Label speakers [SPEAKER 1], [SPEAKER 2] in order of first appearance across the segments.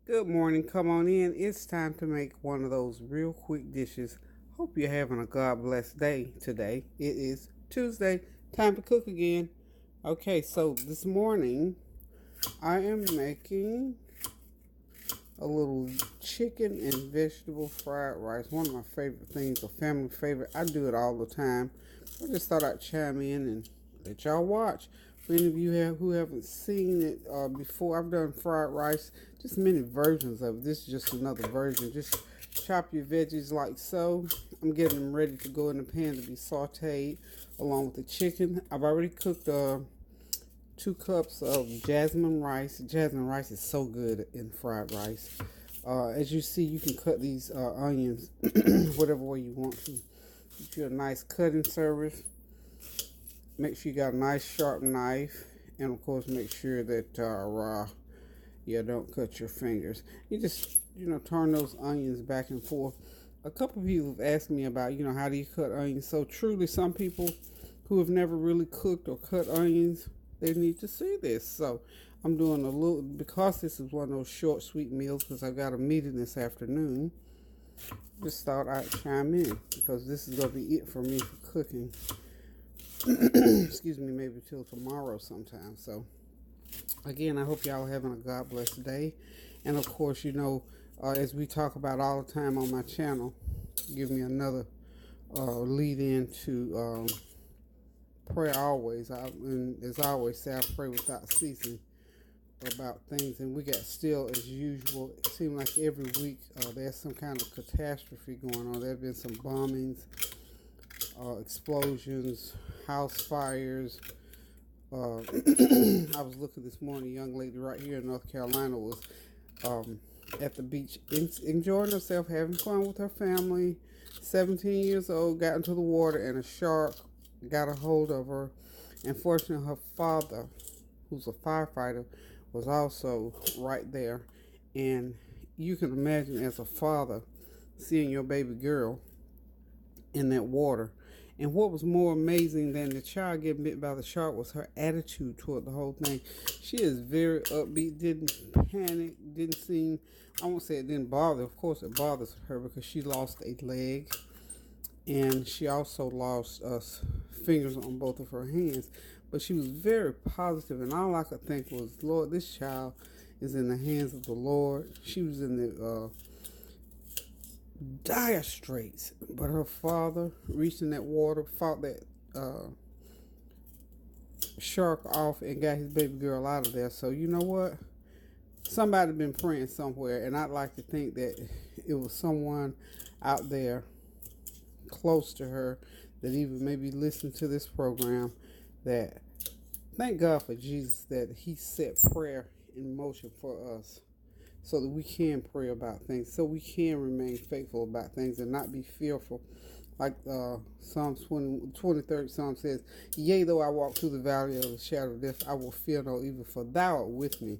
[SPEAKER 1] Good morning. Come on in. It's time to make one of those real quick dishes. Hope you're having a God blessed day today. It is Tuesday. Time to cook again. Okay, so this morning I am making a little chicken and vegetable fried rice. One of my favorite things, a family favorite. I do it all the time. I just thought I'd chime in and let y'all watch. For any of you who haven't seen it before, I've done fried rice, just many versions of it. This is just another version. Just chop your veggies like so. I'm getting them ready to go in the pan to be sauteed along with the chicken. I've already cooked 2 cups of jasmine rice. Jasmine rice is so good in fried rice. As you see, you can cut these onions whatever way you want to. Get you a nice cutting surface. Make sure you got a nice sharp knife, and of course make sure that don't cut your fingers. You just turn those onions back and forth. A couple of people have asked me about how do you cut onions. So truly, some people who have never really cooked or cut onions, they need to see this. So I'm doing a little, because this is one of those short sweet meals, because I got a meeting this afternoon. Just thought I'd chime in because this is gonna be it for me for cooking. Excuse me, maybe till tomorrow sometime. So again, I hope y'all are having a God blessed day. And of course, as we talk about all the time on my channel, give me another lead in to prayer always. And as I always say, I pray without ceasing about things. And we got still, as usual, it seems like every week there's some kind of catastrophe going on. There have been some bombings, explosions, house fires. I was looking this morning, a young lady right here in North Carolina was at the beach enjoying herself, having fun with her family. 17 years old, got into the water and a shark got a hold of her. And fortunately, her father, who's a firefighter, was also right there. And you can imagine, as a father, seeing your baby girl in that water. And what was more amazing than the child getting bit by the shark was her attitude toward the whole thing. She is very upbeat, didn't panic, didn't seem, I won't say it didn't bother. Of course it bothers her because she lost a leg. And she also lost fingers on both of her hands. But she was very positive, and all I could think was, Lord, this child is in the hands of the Lord. She was in the dire straits, but her father reached in that water, fought that shark off, and got his baby girl out of there. So you know what? Somebody been praying somewhere, and I'd like to think that it was someone out there close to her that even maybe listened to this program. That thank God for Jesus that He set prayer in motion for us, so that we can pray about things, so we can remain faithful about things and not be fearful. Like Psalms 23rd Psalm says, yea, though I walk through the valley of the shadow of death, I will fear no evil, for thou art with me.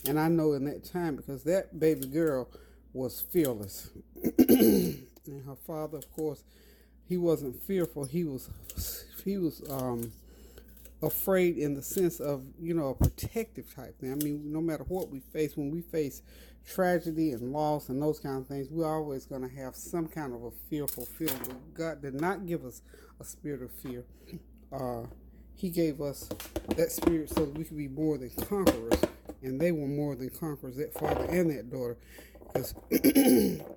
[SPEAKER 1] And I know in that time, because that baby girl was fearless. And her father, of course, he wasn't fearful. He was afraid in the sense of, a protective type thing. I mean, no matter what we face, when we face tragedy and loss and those kind of things, we're always going to have some kind of a fearful feeling. But God did not give us a spirit of fear. He gave us that spirit so that we could be more than conquerors. And they were more than conquerors, that father and that daughter, because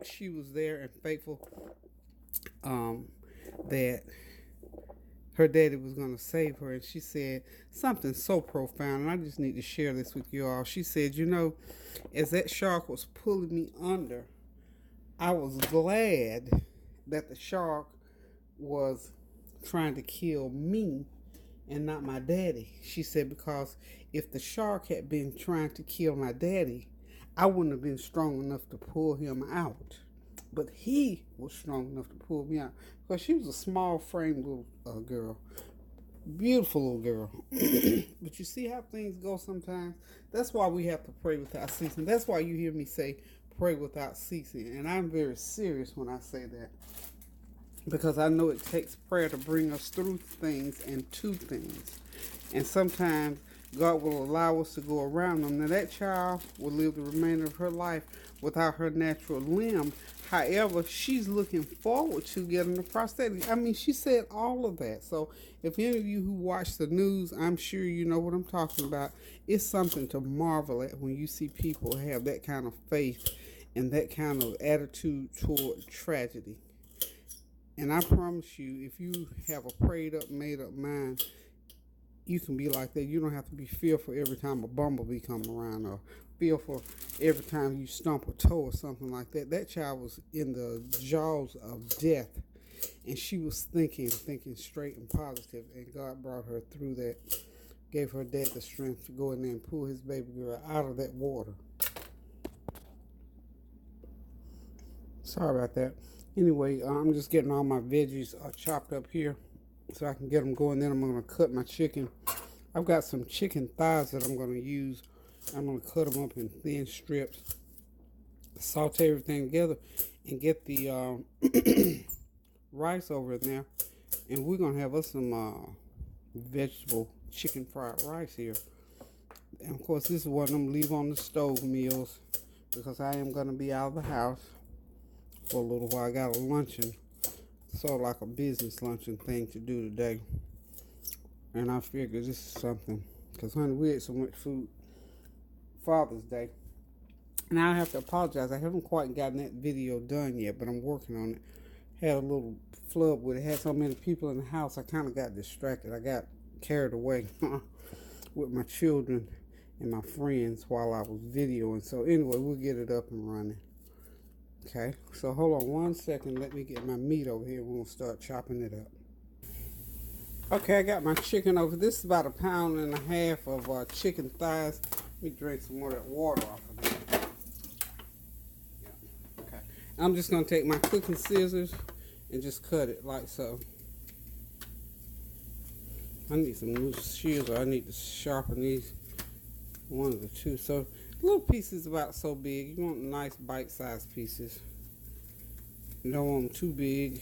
[SPEAKER 1] she was there and faithful, that her daddy was going to save her. And she said something so profound, and I just need to share this with you all. She said, as that shark was pulling me under, I was glad that the shark was trying to kill me and not my daddy. She said, because if the shark had been trying to kill my daddy, I wouldn't have been strong enough to pull him out. But he was strong enough to pull me out, because she was a small framed little girl. Beautiful little girl. But you see how things go sometimes? That's why we have to pray without ceasing. That's why you hear me say pray without ceasing. And I'm very serious when I say that, because I know it takes prayer to bring us through things and to things. And sometimes God will allow us to go around them. Now, that child will live the remainder of her life without her natural limb. However, she's looking forward to getting the prosthetic. I mean, she said all of that. So, if any of you who watch the news, I'm sure you know what I'm talking about. It's something to marvel at when you see people have that kind of faith and that kind of attitude toward tragedy. And I promise you, if you have a prayed up, made up mind, you can be like that. You don't have to be fearful every time a bumblebee come around, or fearful every time you stump a toe or something like that. That child was in the jaws of death, and she was thinking straight and positive, and God brought her through that, gave her dad the strength to go in there and pull his baby girl out of that water. Sorry about that. Anyway, I'm just getting all my veggies chopped up here so I can get them going. Then I'm going to cut my chicken. I've got some chicken thighs that I'm going to use. I'm going to cut them up in thin strips, saute everything together, and get the rice over in there. And we're going to have us some vegetable chicken fried rice here. And of course, this is one of them leave on the stove meals, because I am going to be out of the house for a little while. I got a luncheon, sort of like a business luncheon thing to do today. And I figured this is something, because honey, we ate so much food Father's Day. Now I have to apologize, I haven't quite gotten that video done yet, but I'm working on it. Had a little flub with it, had so many people in the house, I kind of got distracted. I got carried away with my children and my friends while I was videoing. So anyway, we'll get it up and running. Okay, so hold on one second. Let me get my meat over here. We'll start chopping it up. Okay, I got my chicken over. This is about 1.5 pounds of chicken thighs. Let me drink some more of that water off of that. Yeah. Okay, I'm just going to take my cooking scissors and just cut it like so. I need some new shears, or I need to sharpen these. One of the two. So little pieces about so big. You want nice bite-sized pieces. You don't want them too big.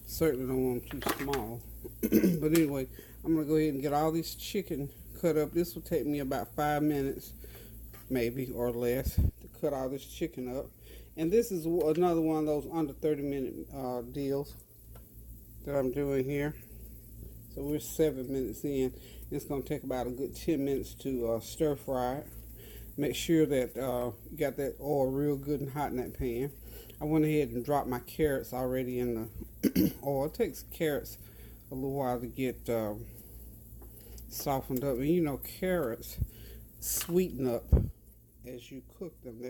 [SPEAKER 1] Certainly don't want them too small. But anyway, I'm going to go ahead and get all this chicken cut up. This will take me about 5 minutes, maybe, or less, to cut all this chicken up. And this is another one of those under 30-minute deals that I'm doing here. So we're 7 minutes in. It's going to take about a good 10 minutes to stir fry it. Make sure that you got that oil real good and hot in that pan. I went ahead and dropped my carrots already in the oil. It takes carrots a little while to get softened up. And you know, carrots sweeten up as you cook them.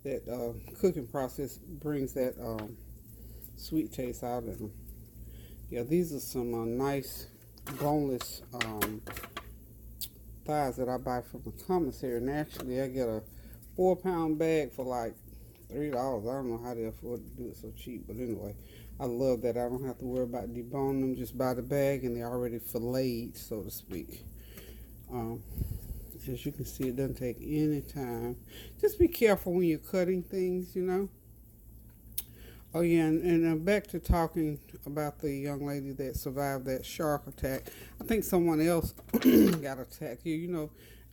[SPEAKER 1] That cooking process brings that sweet taste out of them. Yeah, these are some nice boneless thighs that I buy from the commissary. And actually, I get a 4-pound bag for like $3. I don't know how they afford to do it so cheap, but anyway, I love that I don't have to worry about deboning them. Just buy the bag and they're already filleted, so to speak. As you can see, it doesn't take any time. Just be careful when you're cutting things, you know. Oh yeah, and back to talking about the young lady that survived that shark attack. I think someone else got attacked here. You know,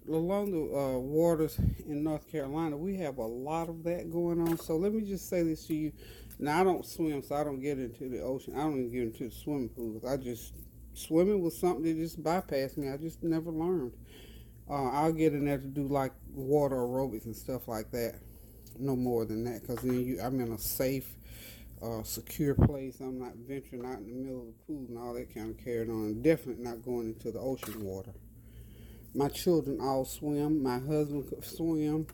[SPEAKER 1] along the waters in North Carolina, we have a lot of that going on. So let me just say this to you. Now, I don't swim, so I don't get into the ocean. I don't even get into the swimming pools. Swimming was something that just bypassed me. I just never learned. I'll get in there to do like water aerobics and stuff like that. No more than that, because then I'm in a safe, secure place. I'm not venturing out in the middle of the pool and all that kind of carrying on. And definitely not going into the ocean water. My children all swim. My husband could swim.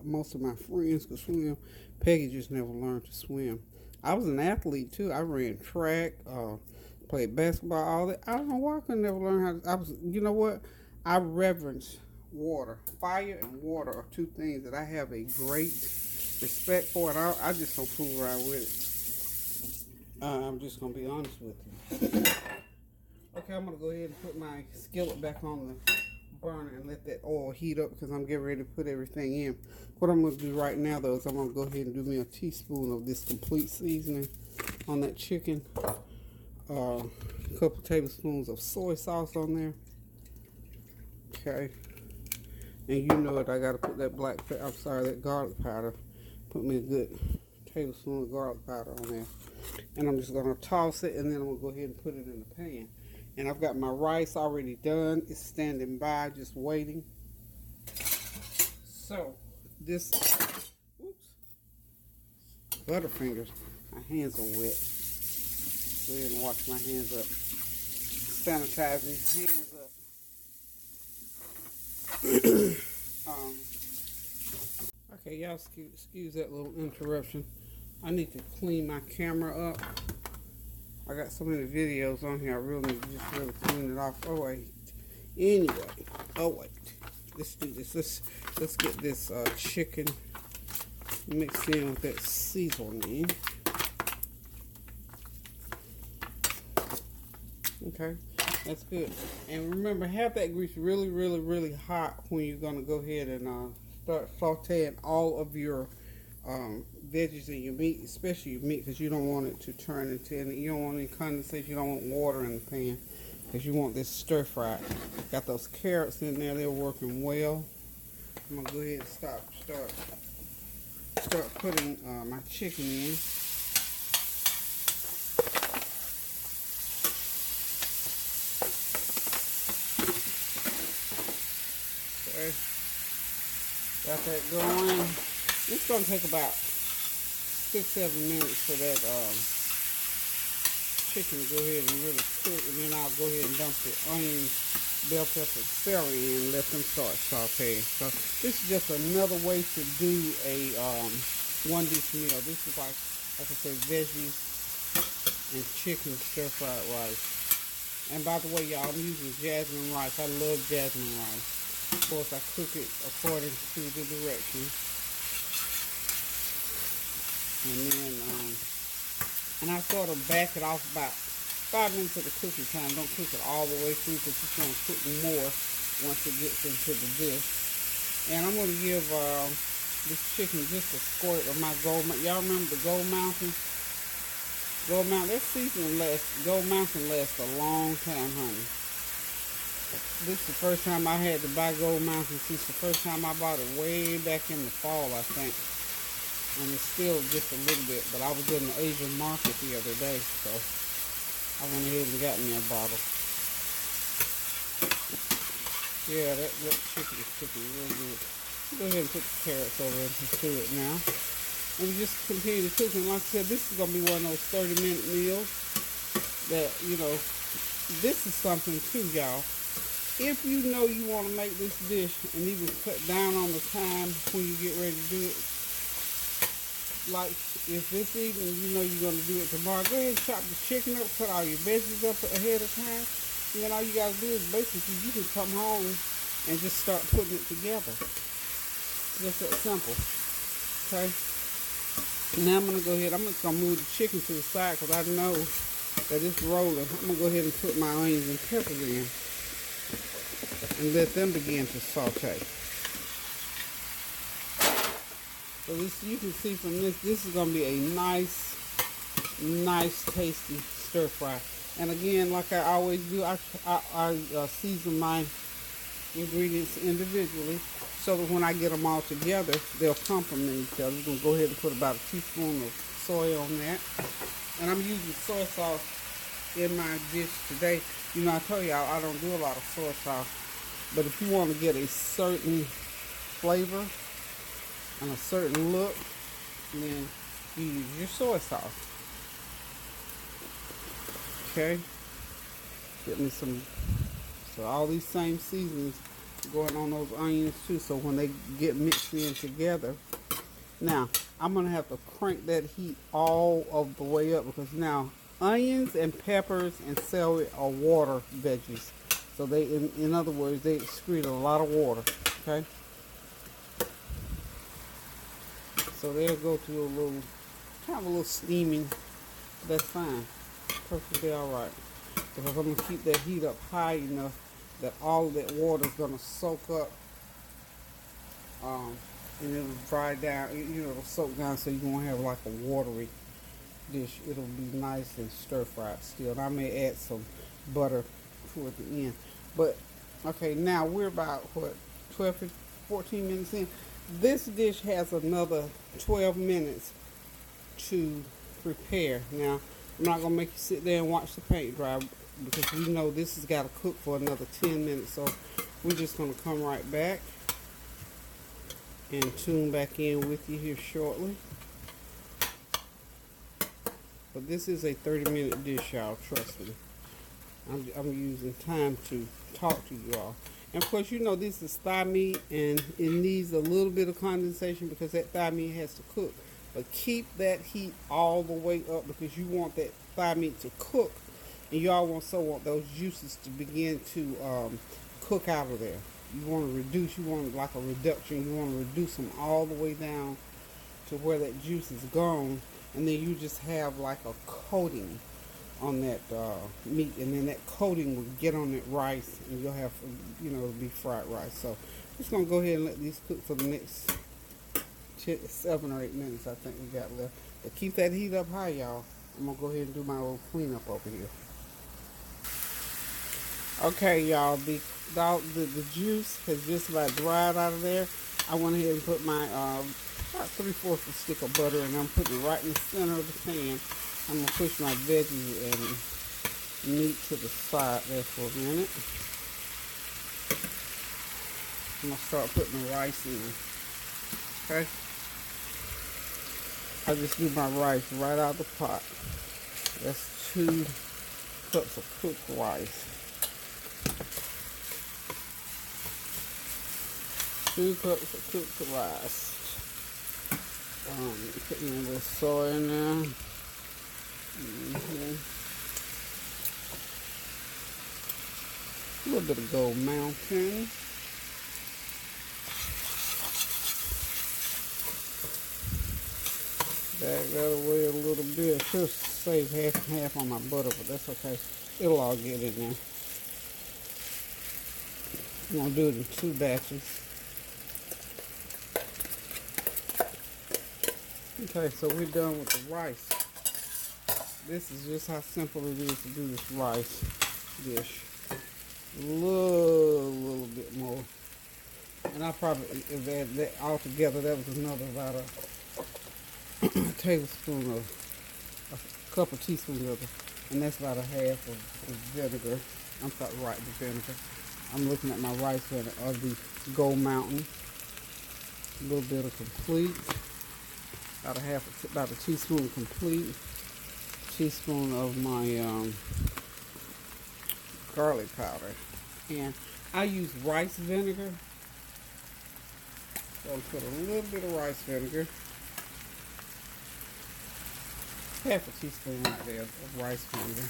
[SPEAKER 1] Most of my friends could swim. Peggy just never learned to swim. I was an athlete too. I ran track, played basketball, all that. I don't know why I could never learn how to. You know what? I reverence water. Fire and water are two things that I have a great respect for, and I just don't fool around with it. I'm just going to be honest with you. Okay, I'm going to go ahead and put my skillet back on the burner and let that oil heat up, because I'm getting ready to put everything in. What I'm going to do right now, though, is I'm going to go ahead and do me a teaspoon of this complete seasoning on that chicken. A couple tablespoons of soy sauce on there. Okay. And you know it, I gotta put that that garlic powder. Put me a good tablespoon of garlic powder on there. And I'm just gonna toss it, and then I'm gonna go ahead and put it in the pan. And I've got my rice already done. It's standing by, just waiting. So, this, oops, Butterfingers. My hands are wet. Go ahead and wash my hands up. Sanitize these hands up. Okay, y'all excuse that little interruption. I need to clean my camera up. I got so many videos on here, I really need to just really clean it off. Oh wait. Anyway. Oh wait. Let's do this. Let's get this chicken mixed in with that seasoning. Okay, that's good. And remember, have that grease really, really, really hot when you're gonna go ahead and start sauteing all of your veggies and your meat, especially your meat, because you don't want it to turn into any, you don't want any condensation, you don't want water in the pan, because you want this stir fried. Got those carrots in there, they're working well. I'm gonna go ahead and start putting my chicken in. Okay, got that going. It's gonna take about 6-7 minutes for that chicken to go ahead and really cook, and then I'll go ahead and dump the onions, bell pepper, celery in and let them start sauteing. So this is just another way to do a one dish meal. This is like I say, veggies and chicken stir fried rice. And by the way, y'all, I'm using jasmine rice. I love jasmine rice. Of course, I cook it according to the directions. And then, and I sort of back it off about 5 minutes of the cooking time. Don't cook it all the way through, because it's going to cook more once it gets into the dish. And I'm going to give this chicken just a squirt of my Gold Mountain. Y'all remember the Gold Mountain? Gold Mountain, their seasoning Gold Mountain lasts a long time, honey. This is the first time I had to buy Gold Mountain since the first time I bought it way back in the fall, I think. And it's still just a little bit, but I was in the Asian market the other day, so I went ahead and got me a bottle. Yeah, that chicken is cooking real good. Go ahead and put the carrots over into it now. And we just continue to cook. And like I said, this is going to be one of those 30-minute meals that, you know, this is something too, y'all. If you know you want to make this dish and even cut down on the time when you get ready to do it, like if this evening you know you're going to do it tomorrow, go ahead and chop the chicken up, cut all your veggies up ahead of time. And then all you got to do is basically you can come home and just start putting it together. Just that simple. Okay. Now I'm going to go ahead, I'm just going to move the chicken to the side because I know that it's rolling. I'm going to go ahead and put my onions and peppers in and let them begin to saute. So this, you can see from this is going to be a nice, tasty stir fry. And again, like I always do, I season my ingredients individually so that when I get them all together, they'll complement each other. I'm going to go ahead and put about a teaspoon of soy on that. And I'm using soy sauce in my dish today. You know, I told y'all I don't do a lot of soy sauce. But if you want to get a certain flavor and a certain look, then you use your soy sauce. Okay. Get me some, so all these same seasonings going on those onions too, so when they get mixed in together. Now, I'm going to have to crank that heat all of the way up because now onions and peppers and celery are water veggies. So they, in other words, they excrete a lot of water, okay? So they'll go through a little, kind of a little steaming. That's fine. Perfectly all right. Because I'm going to keep that heat up high enough that all of that water is going to soak up. And it'll dry down, you know, it'll soak down so you won't have like a watery dish. It'll be nice and stir fried still. And I may add some butter toward the end. But Okay, now we're about, what, 14 minutes in. This dish has another 12 minutes to prepare. Now, I'm not going to make you sit there and watch the paint dry because we know this has got to cook for another 10 minutes. So we're just going to come right back and tune back in with you here shortly. But this is a 30-minute dish, y'all. Trust me. I'm using time to talk to you all. And of course, you know this is thigh meat and it needs a little bit of condensation because that thigh meat has to cook. But keep that heat all the way up because you want that thigh meat to cook. And you also want those juices to begin to cook out of there. You want to reduce, you want like a reduction. You want to reduce them all the way down to where that juice is gone. And then you just have like a coating on that meat, and then that coating will get on that rice, and you'll have, it'll be fried rice. So I'm just gonna go ahead and let these cook for the next 7 or 8 minutes. I think we got left. But keep that heat up high, y'all. I'm gonna go ahead and do my little cleanup over here. Okay, y'all. The juice has just about dried out of there. I went ahead and put my about 3/4 of a stick of butter, and I'm putting it right in the center of the pan. I'm going to push my veggies and meat to the side there for a minute. I'm going to start putting the rice in. Okay? I just do my rice right out of the pot. That's 2 cups of cooked rice. 2 cups of cooked rice. Putting a little soy in there. A little bit of Gold Mountain. Back that away a little bit. Should save half and half on my butter, but that's okay. It'll all get in there. I'm gonna do it in 2 batches. Okay, so we're done with the rice. This is just how simple it is to do this rice dish. A little bit more. And I probably, if that all together, that was another about a tablespoon of, a couple teaspoons of it. And that's about a half of the vinegar. I'm sorry, right, the vinegar. I'm looking at my rice vinegar of the Gold Mountain. A little bit of complete. About a teaspoon complete. Teaspoon of my garlic powder, and I use rice vinegar, so I'll put a little bit of rice vinegar, half a teaspoon right there of rice vinegar.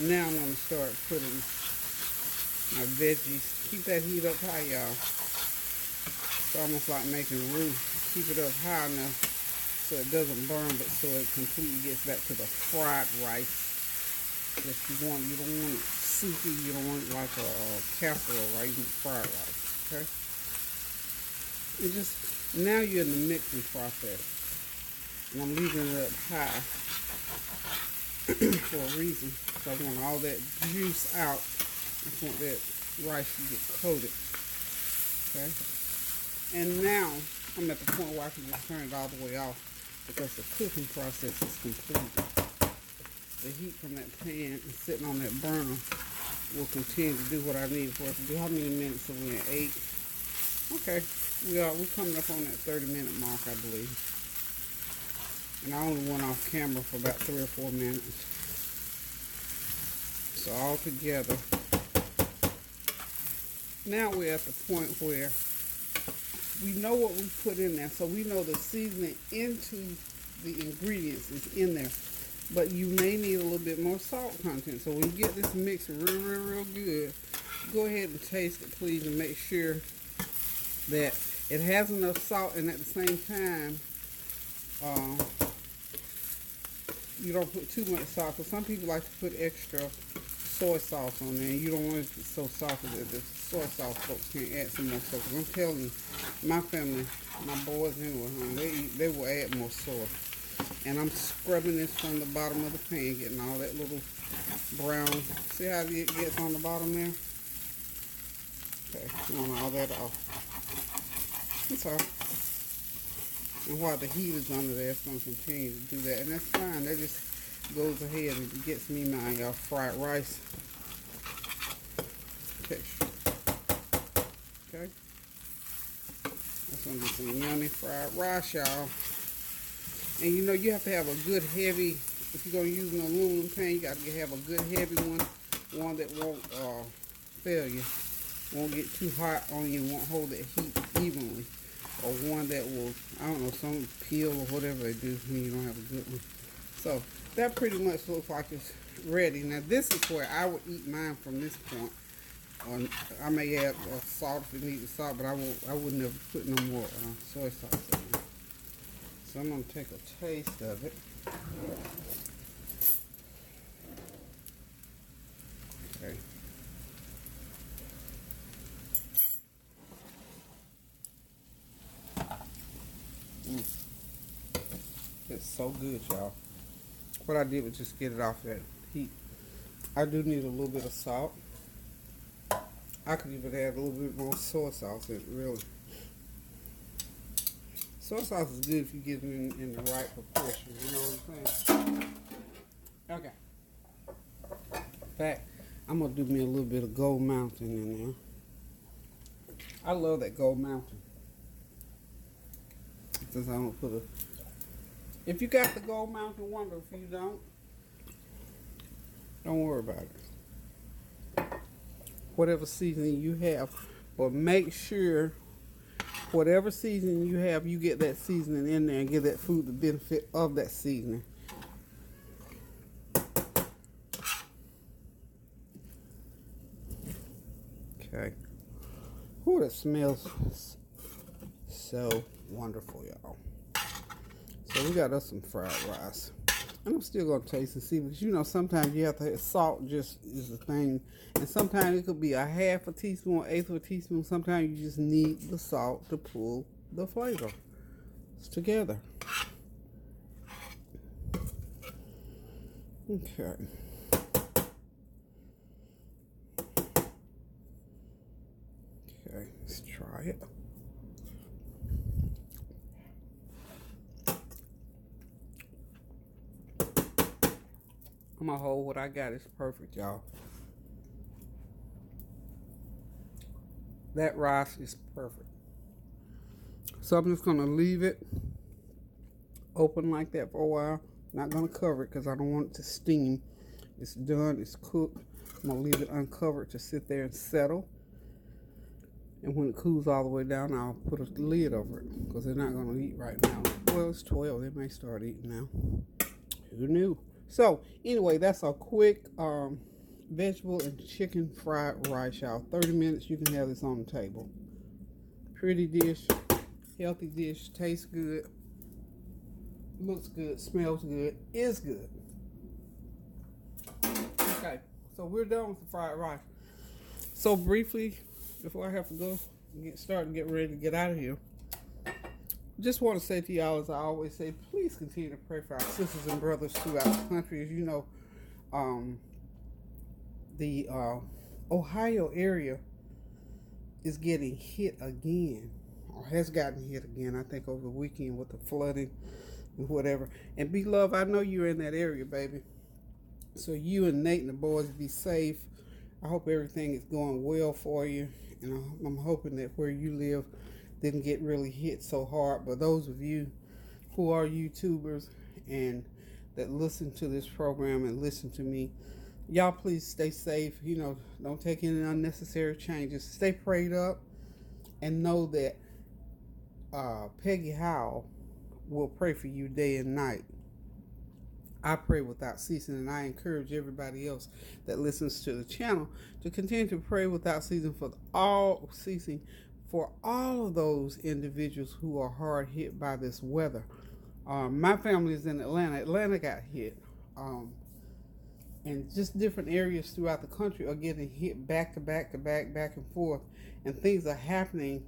[SPEAKER 1] Now I'm going to start putting my veggies. Keep that heat up high, y'all. It's almost like making roux. Keep it up high enough so it doesn't burn, but so it completely gets back to the fried rice that you want. You don't want it soupy. You don't want it like a casserole, right? You want fried rice, okay? And just, now you're in the mixing process. And I'm leaving it up high for a reason. So I want all that juice out. I want that rice to get coated, okay? And now I'm at the point where I can just turn it all the way off because the cooking process is complete. The heat from that pan and sitting on that burner will continue to do what I need for it to do. How many minutes are we in? 8? Okay, we're coming up on that 30-minute mark, I believe. And I only went off camera for about 3 or 4 minutes. So all together, now we're at the point where we know what we put in there, so we know the seasoning into the ingredients is in there. But you may need a little bit more salt content. So when you get this mix real good, go ahead and taste it, please, and make sure that it has enough salt, and at the same time, you don't put too much salt. Because some people like to put extra soy sauce on there, and you don't want it so salty that the soy sauce folks can't add some more stuff. I'm telling you, my family, my boys anyway, they will add more soy. And I'm scrubbing this from the bottom of the pan, getting all that little brown. See how it gets on the bottom there? Okay, I want all that off. That's all. And while the heat is under there, it's going to continue to do that. And that's fine. That just goes ahead and gets me my fried rice. Okay. Okay. That's going to be some yummy fried rice, y'all. And you know, you have to have a good heavy, if you're going to use an aluminum pan, you got to have a good heavy one that won't fail you. Won't get too hot on you, won't hold that heat evenly. Or one that will, I don't know, some peel or whatever they do when you don't have a good one. So that pretty much looks like it's ready. Now this is where I would eat mine from this point. I may add salt if it needs salt, but I would never put no more soy sauce in it. So I'm going to take a taste of it. Okay. It's so good, y'all. What I did was just get it off that heat. I do need a little bit of salt. I could even add a little bit more soy sauce in it, really. Soy sauce is good if you get it in the right proportion, you know what I'm saying? Okay. In fact, I'm going to do me a little bit of Gold Mountain in there. I love that Gold Mountain. Since I'm going to put a... If you got the Gold Mountain, wonderful. If you don't worry about it. Whatever seasoning you have, but make sure whatever seasoning you have, you get that seasoning in there and give that food the benefit of that seasoning. Okay. Ooh, that smells so wonderful, y'all. So we got us some fried rice. And I'm still going to taste and see, because you know sometimes you have to have salt just is a thing. And sometimes it could be a half a teaspoon, eighth of a teaspoon. Sometimes you just need the salt to pull the flavor together. Okay. Okay, let's try it. I'm gonna hold what I got is perfect, y'all. That rice is perfect. So I'm just gonna leave it open like that for a while. Not gonna cover it because I don't want it to steam. It's done, it's cooked. I'm gonna leave it uncovered to sit there and settle. And when it cools all the way down, I'll put a lid over it because they're not gonna eat right now. Well, it's 12, they may start eating now. Who knew? So anyway, that's a quick vegetable and chicken fried rice, y'all. 30 minutes, you can have this on the table. Pretty dish, healthy dish, tastes good, looks good, smells good, is good. Okay, so we're done with the fried rice. So briefly, before I have to go and get ready to get out of here, just want to say to y'all, as I always say, please continue to pray for our sisters and brothers throughout the country. As you know, the Ohio area is getting hit again, or has gotten hit again, I think, over the weekend with the flooding and whatever. And beloved, I know you're in that area, baby. So you and Nate and the boys be safe. I hope everything is going well for you. And I'm hoping that where you live didn't get really hit so hard. But those of you who are YouTubers and that listen to this program and listen to me, y'all please stay safe. You know, don't take any unnecessary changes. Stay prayed up and know that Peggy Howell will pray for you day and night. I pray without ceasing, and I encourage everybody else that listens to the channel to continue to pray without ceasing for all of those individuals who are hard hit by this weather. My family is in Atlanta. Atlanta got hit. And just different areas throughout the country are getting hit back to back to back, back and forth. And things are happening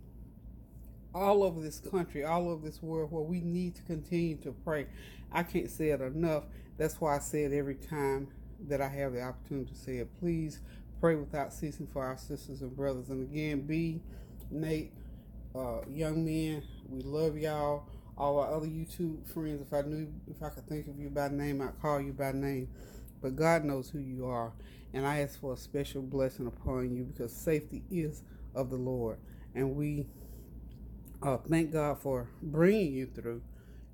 [SPEAKER 1] all over this country, all over this world, where we need to continue to pray. I can't say it enough. That's why I say it every time that I have the opportunity to say it. Please pray without ceasing for our sisters and brothers. And again, B, Nate, young men, we love y'all. All our other YouTube friends, if I could think of you by name, I'd call you by name. But God knows who you are, and I ask for a special blessing upon you, because safety is of the Lord, and we thank God for bringing you through,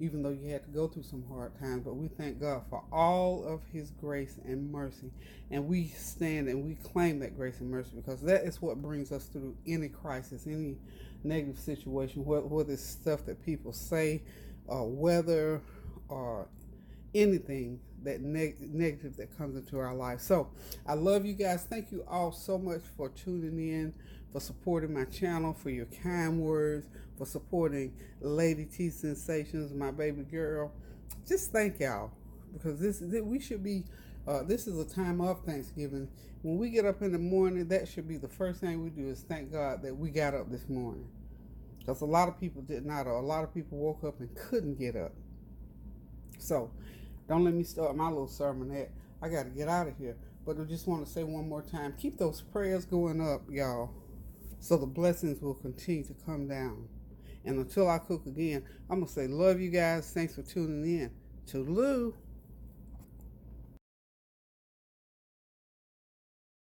[SPEAKER 1] even though you had to go through some hard times. But we thank God for all of His grace and mercy, and we stand and we claim that grace and mercy, because that is what brings us through any crisis, any negative situation, whether it's stuff that people say, weather, or anything that negative that comes into our life. So I love you guys. Thank you all so much for tuning in, for supporting my channel, for your kind words, for supporting Lady T Sensations, my baby girl. Just thank y'all, because we should be this is a time of Thanksgiving. When we get up in the morning, that should be the first thing we do, is thank God that we got up this morning, because a lot of people did not, or a lot of people woke up and couldn't get up. So don't let me start my little sermonette. I got to get out of here. But I just want to say one more time, keep those prayers going up, y'all, so the blessings will continue to come down. And until I cook again, I'm going to say love you guys. Thanks for tuning in. Toodaloo.